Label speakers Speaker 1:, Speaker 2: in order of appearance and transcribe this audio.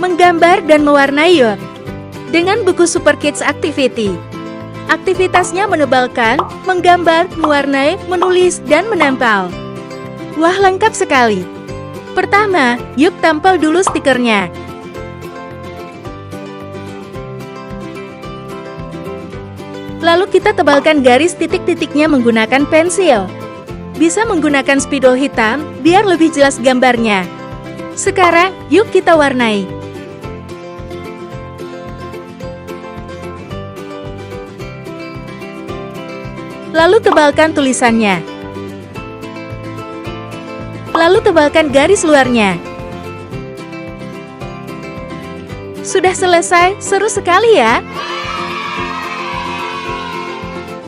Speaker 1: Menggambar dan mewarnai yuk. Dengan buku Super Kids Activity. Aktivitasnya menebalkan, menggambar, mewarnai, menulis, dan menempel. Wah, lengkap sekali. Pertama, yuk tempel dulu stikernya. Lalu kita tebalkan garis titik-titiknya menggunakan pensil. Bisa menggunakan spidol hitam, biar lebih jelas gambarnya. Sekarang, yuk kita warnai. Lalu tebalkan tulisannya. Lalu tebalkan garis luarnya. Sudah selesai, seru sekali ya!